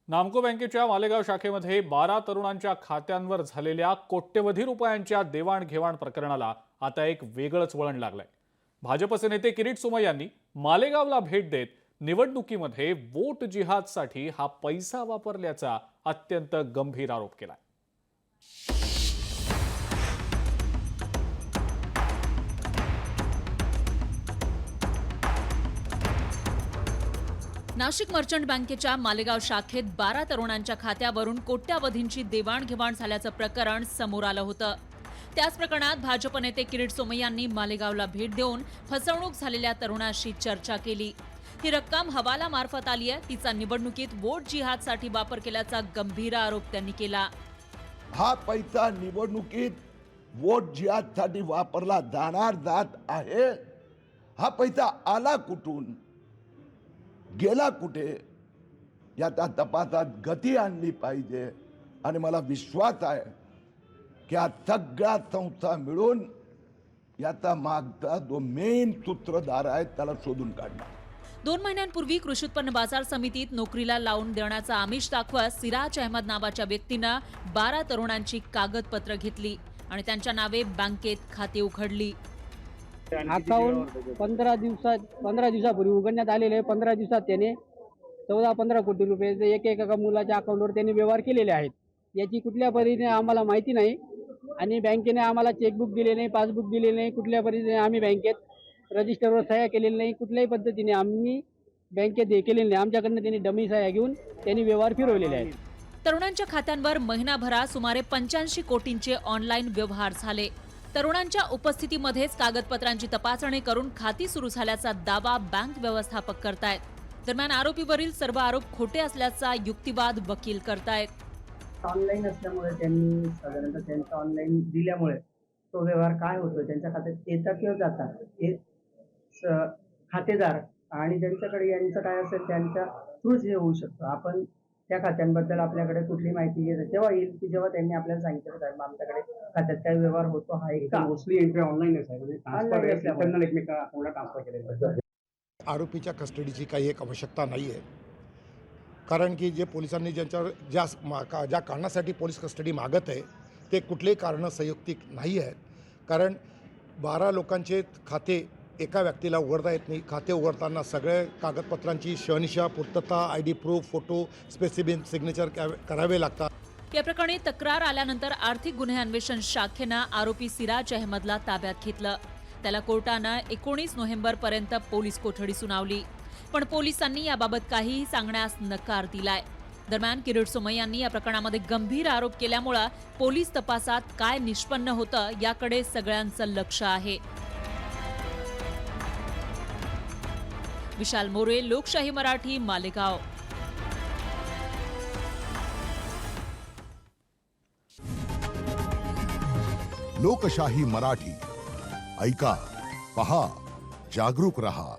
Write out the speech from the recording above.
नामको बँकेच्या मालेगाव शाखेमध्ये 12 तरुणांच्या खात्यांवर झालेल्या कोट्यवधी रुपयांच्या देवाणघेवाण प्रकरणाला आता एक वेगळंच वळण लागलंय। भाजपचे नेते किरीट सोमय्यांनी मालेगावला भेट देत निवडणुकीमध्ये वोट जिहादसाठी हा पैसा वापरल्याचा अत्यंत गंभीर आरोप केलाय। नाशिक मर्चंट बँकेच्या मालेगाव शाखेत 12 तरुणांच्या खात्यावरून कोट्यावधींची देवाणघेवाण झाल्याचं प्रकरण समोर आलं होतं। त्याच प्रकरणात भाजप नेते किरीट सोमय्यांनी मालेगावला भेट देऊन फसवणूक झालेल्या तरुणाशी चर्चा केली। ही रक्कम हवाला मार्फत आली आहे, तिचा निवडणुकीत वोट जिहादसाठी वापर केल्याचा गंभीर आरोप त्यांनी केला। हा पैसा निवडणुकीत वोट जिहादसाठी वापरला जात आहे। हा पैसा आला कुठून, गेला कुठे, याचा तपासात गती आणली पाहिजे। आणि मला विश्वास आहे की या सगळ्या संस्था मिळून याचा मागचा जो मेन सूत्रधार आहे त्याला शोधून काढणार। 2 महिन्यांपूर्वी कृषी उत्पन्न बाजार समितीत नोकरीला लावून देण्याचा आमिष दाखवत सिराज अहमद नावाच्या व्यक्तीनं 12 तरुणांची कागदपत्र घेतली आणि त्यांच्या नावे बँकेत खाती उघडली। अकाउंट 15 दिवसापूर्वी उघडण्यात आलेले 15 दिवसात त्याने 14-15 कोटी रुपये एका मुलाच्या अकाउंटवर त्यांनी व्यवहार केलेले आहेत। याची कुठल्या पद्धतीने आम्हाला माहिती नाही आणि बँकेने आम्हाला चेकबुक दिले नाही, पासबुक दिले नाही, कुठल्या पद्धतीने आम्ही बँकेत रजिस्टरवर सह्या केलेली नाही, कुठल्याही पद्धतीने आम्ही बँकेत हे केलेले नाही। आमच्याकडनं त्यांनी डमी सह्या घेऊन त्यांनी व्यवहार फिरवलेले आहेत। तरुणांच्या खात्यांवर महिनाभरात सुमारे 85 कोटींचे ऑनलाईन व्यवहार झाले। तरुणांच्या उपस्थितीमध्येच कागदपत्रांची तपासणी करून खाती सुरू झाल्याचा दावा बँक व्यवस्थापक करतायत। दरम्यान आरोपीवरील सर्व आरोप खोटे असल्याचा युक्तिवाद वकील करतायत। ऑनलाईन असल्यामुळे त्यांनी साधारणतः त्यांचा ऑनलाईन दिल्यामुळे तो व्यवहार काय होतो त्यांच्या खात्यात येतात किंवा जातात हे खातेदार आणि ज्यांच्याकडे यांचं काय असेल त्यांच्या थ्रूच हे होऊ शकतं। आपण त्या खात्यांबद्दल आपल्याकडे कुठली माहिती घेत तेव्हा येईल की जेव्हा त्यांनी आपल्याला सांगितलं साहेब आमच्याकडे खात्यात काय व्यवहार होतो हा एक मोस्टली एंट्री ऑनलाईन आहे। आरोपीच्या कस्टडीची काही एक आवश्यकता नाही आहे, कारण की जे पोलिसांनी ज्या कारणासाठी पोलीस कस्टडी मागत आहे ते कुठलेही कारण संयुक्तिक नाही आहेत। कारण 12 लोकांचे खाते एका व्यक्तीला उघडता येत नाही। खाते उघडताना सगळे कागदपत्रांची शहानिशा, पूर्तता, ID proof, photo, specific signature करावे लागतात। या प्रकरणी तक्रार आल्यानंतर आर्थिक गुन्हे अन्वेषण शाखेनं आरोपी सिराज अहमदला ताब्यात घेतलं। त्याला कोर्टानं 19 नोव्हेंबरपर्यंत पोलीस कोठडी सुनावली, पण पोलिसांनी याबाबत काहीही सांगण्यास नकार दिलाय। दरम्यान किरीट सोमय्यांनी या प्रकरणामध्ये गंभीर आरोप केल्यामुळे पोलीस तपासात काय निष्पन्न होतं याकडे सगळ्यांचं लक्ष आहे। विशाल मोरे, लोकशाही मराठी, मालेगाव। लोकशाही मराठी ऐका, पहा, जागरूक रहा।